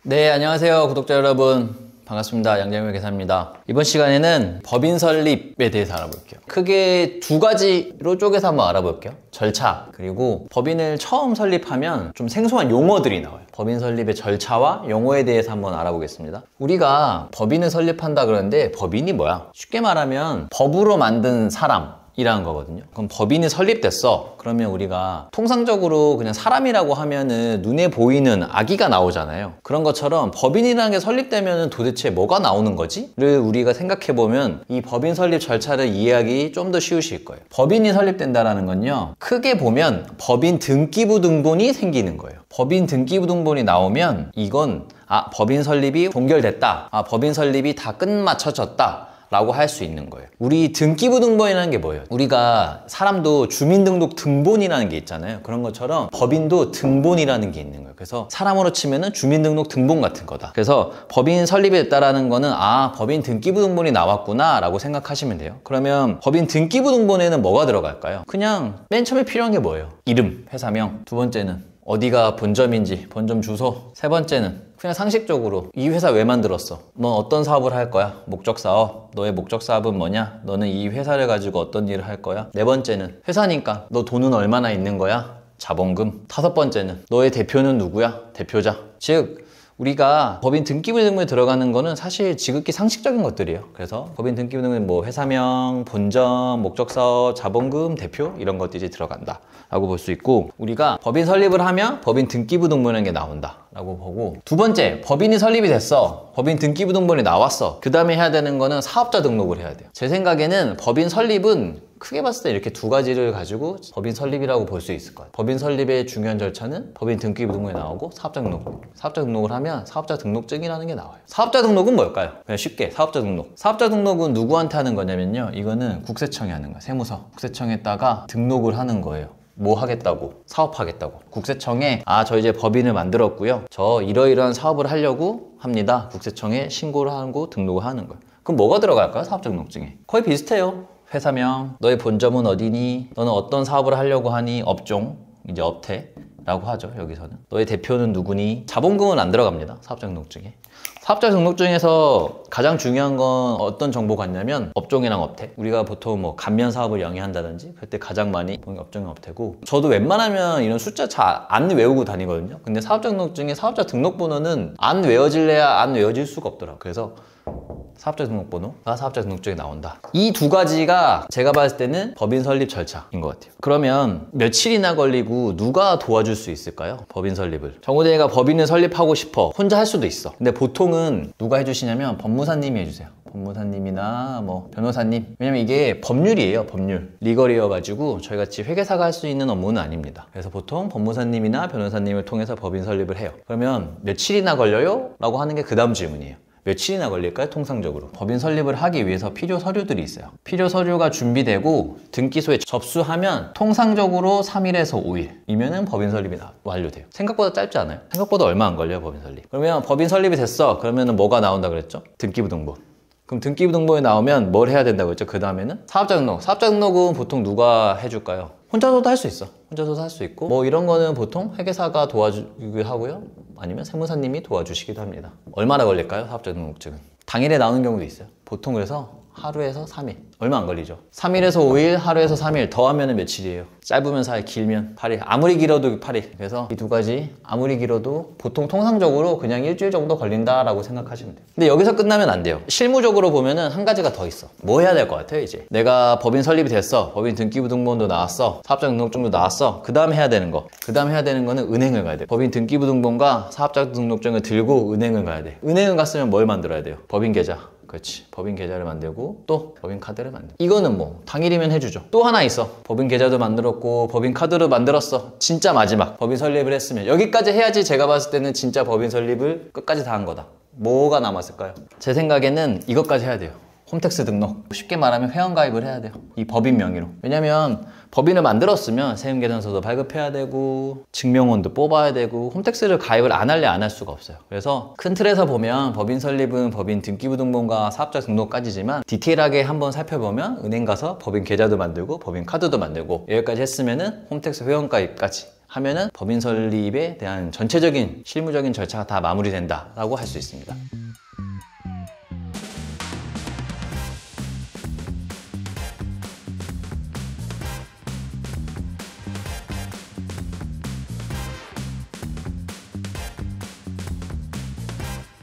네, 안녕하세요 구독자 여러분, 반갑습니다. 양재명 계사입니다. 이번 시간에는 법인 설립에 대해서 알아볼게요. 크게 두 가지로 쪼개서 한번 알아볼게요. 절차, 그리고 법인을 처음 설립하면 좀 생소한 용어들이 나와요. 법인 설립의 절차와 용어에 대해서 한번 알아보겠습니다. 우리가 법인을 설립한다 그러는데 법인이 뭐야? 쉽게 말하면 법으로 만든 사람 이라는 거거든요. 그럼 법인이 설립됐어. 그러면 우리가 통상적으로 그냥 사람이라고 하면은 눈에 보이는 아기가 나오잖아요. 그런 것처럼 법인이라는 게 설립되면 도대체 뭐가 나오는 거지? 를 우리가 생각해보면 이 법인 설립 절차를 이해하기 좀 더 쉬우실 거예요. 법인이 설립된다라는 건요, 크게 보면 법인 등기부등본이 생기는 거예요. 법인 등기부등본이 나오면 이건 법인 설립이 종결됐다. 법인 설립이 다 끝마쳐졌다 라고 할 수 있는 거예요. 우리 등기부등본이라는 게 뭐예요? 우리가 사람도 주민등록 등본이라는 게 있잖아요. 그런 것처럼 법인도 등본이라는 게 있는 거예요. 그래서 사람으로 치면은 주민등록 등본 같은 거다. 그래서 법인 설립이 됐다라는 거는 법인 등기부등본이 나왔구나 라고 생각하시면 돼요. 그러면 법인 등기부등본에는 뭐가 들어갈까요? 그냥 맨 처음에 필요한 게 뭐예요? 이름, 회사명. 두 번째는 어디가 본점인지, 본점 주소. 세 번째는 그냥 상식적으로 이 회사 왜 만들었어? 넌 어떤 사업을 할 거야? 목적 사업. 너의 목적 사업은 뭐냐? 너는 이 회사를 가지고 어떤 일을 할 거야? 네 번째는 회사니까 너 돈은 얼마나 있는 거야? 자본금. 다섯 번째는 너의 대표는 누구야? 대표자. 즉 우리가 법인 등기부등본에 들어가는 거는 사실 지극히 상식적인 것들이에요. 그래서 법인 등기부등본에 뭐 회사명, 본점, 목적사업, 자본금, 대표 이런 것들이 들어간다 라고 볼 수 있고, 우리가 법인 설립을 하면 법인 등기부등본이라는 게 나온다 라고 보고, 두 번째, 법인이 설립이 됐어. 법인 등기부등본이 나왔어. 그 다음에 해야 되는 거는 사업자 등록을 해야 돼요. 제 생각에는 법인 설립은 크게 봤을 때 이렇게 두 가지를 가지고 법인 설립이라고 볼 수 있을 거예요. 법인 설립의 중요한 절차는 법인 등기부등본이 나오고 사업자 등록. 사업자 등록을 하면 사업자 등록증이라는 게 나와요. 사업자 등록은 뭘까요? 그냥 쉽게 사업자 등록. 사업자 등록은 누구한테 하는 거냐면요, 이거는 국세청에 하는 거예요. 세무서. 국세청에다가 등록을 하는 거예요. 뭐 하겠다고? 사업하겠다고. 국세청에 저 이제 법인을 만들었고요, 저 이러이러한 사업을 하려고 합니다. 국세청에 신고를 하고 등록을 하는 거예요. 그럼 뭐가 들어갈까요? 사업자 등록증에. 거의 비슷해요. 회사명, 너의 본점은 어디니, 너는 어떤 사업을 하려고 하니, 업종, 이제 업태 라고 하죠. 여기서는 너의 대표는 누구니. 자본금은 안 들어갑니다. 사업자 등록증에. 사업자 등록증에서 가장 중요한 건 어떤 정보가 있냐면 업종이랑 업태. 우리가 보통 뭐 감면 사업을 영위한다든지 그때 가장 많이 보는 게 업종이랑 업태고, 저도 웬만하면 이런 숫자 잘 안 외우고 다니거든요. 근데 사업자 등록증에 사업자 등록번호는 안 외워질래야 안 외워질 수가 없더라고요. 그래서 사업자 등록번호가 사업자 등록증에 나온다. 이 두 가지가 제가 봤을 때는 법인 설립 절차인 것 같아요. 그러면 며칠이나 걸리고 누가 도와줄 수 있을까요? 법인 설립을. 정우대리가 법인을 설립하고 싶어. 혼자 할 수도 있어. 근데 보통은 누가 해주시냐면 법무사님이 해주세요. 법무사님이나 뭐 변호사님. 왜냐면 이게 법률이에요. 법률. 리걸이어가지고 저희같이 회계사가 할 수 있는 업무는 아닙니다. 그래서 보통 법무사님이나 변호사님을 통해서 법인 설립을 해요. 그러면 며칠이나 걸려요? 라고 하는 게 그 다음 질문이에요. 며칠이나 걸릴까요? 통상적으로. 법인 설립을 하기 위해서 필요 서류들이 있어요. 필요 서류가 준비되고 등기소에 접수하면 통상적으로 3일에서 5일이면은 법인 설립이 완료돼요. 생각보다 짧지 않아요? 생각보다 얼마 안 걸려요, 법인 설립. 그러면 법인 설립이 됐어. 그러면은 뭐가 나온다 그랬죠? 등기부등본. 그럼 등기부등본이 나오면 뭘 해야 된다고 했죠? 그 다음에는 사업자 등록. 사업자 등록은 보통 누가 해줄까요? 혼자서도 할 수 있어. 혼자서도 할 수 있고, 뭐 이런 거는 보통 회계사가 도와주기도 하고요, 아니면 세무사님이 도와주시기도 합니다. 얼마나 걸릴까요? 사업자 등록증은 당일에 나오는 경우도 있어요. 보통 그래서 하루에서 3일. 얼마 안 걸리죠. 3일에서 5일, 하루에서 3일. 더하면 며칠이에요? 짧으면 4일, 길면 8일. 아무리 길어도 8일. 그래서 이 두 가지 아무리 길어도 보통 통상적으로 그냥 일주일 정도 걸린다라고 생각하시면 돼요. 근데 여기서 끝나면 안 돼요. 실무적으로 보면은 한 가지가 더 있어. 뭐 해야 될 것 같아요? 이제 내가 법인 설립이 됐어. 법인 등기부등본도 나왔어. 사업자 등록증도 나왔어. 그 다음 해야 되는 거. 그 다음 해야 되는 거는 은행을 가야 돼. 법인 등기부등본과 사업자 등록증을 들고 은행을 가야 돼. 은행을 갔으면 뭘 만들어야 돼요? 법인 계좌. 그렇지. 법인 계좌를 만들고 또 법인 카드를 만들고. 이거는 뭐 당일이면 해주죠. 또 하나 있어. 법인 계좌도 만들었고 법인 카드도 만들었어. 진짜 마지막 법인 설립을 했으면 여기까지 해야지 제가 봤을 때는 진짜 법인 설립을 끝까지 다 한 거다. 뭐가 남았을까요? 제 생각에는 이것까지 해야 돼요. 홈택스 등록. 쉽게 말하면 회원가입을 해야 돼요. 이 법인 명의로. 왜냐면 법인을 만들었으면 세금계산서도 발급해야 되고 증명원도 뽑아야 되고 홈택스를 가입을 안 할래 안 할 수가 없어요. 그래서 큰 틀에서 보면 법인 설립은 법인 등기부등본과 사업자 등록까지지만 디테일하게 한번 살펴보면 은행 가서 법인 계좌도 만들고 법인 카드도 만들고 여기까지 했으면은 홈택스 회원가입까지 하면은 법인 설립에 대한 전체적인 실무적인 절차가 다 마무리된다라고 할 수 있습니다.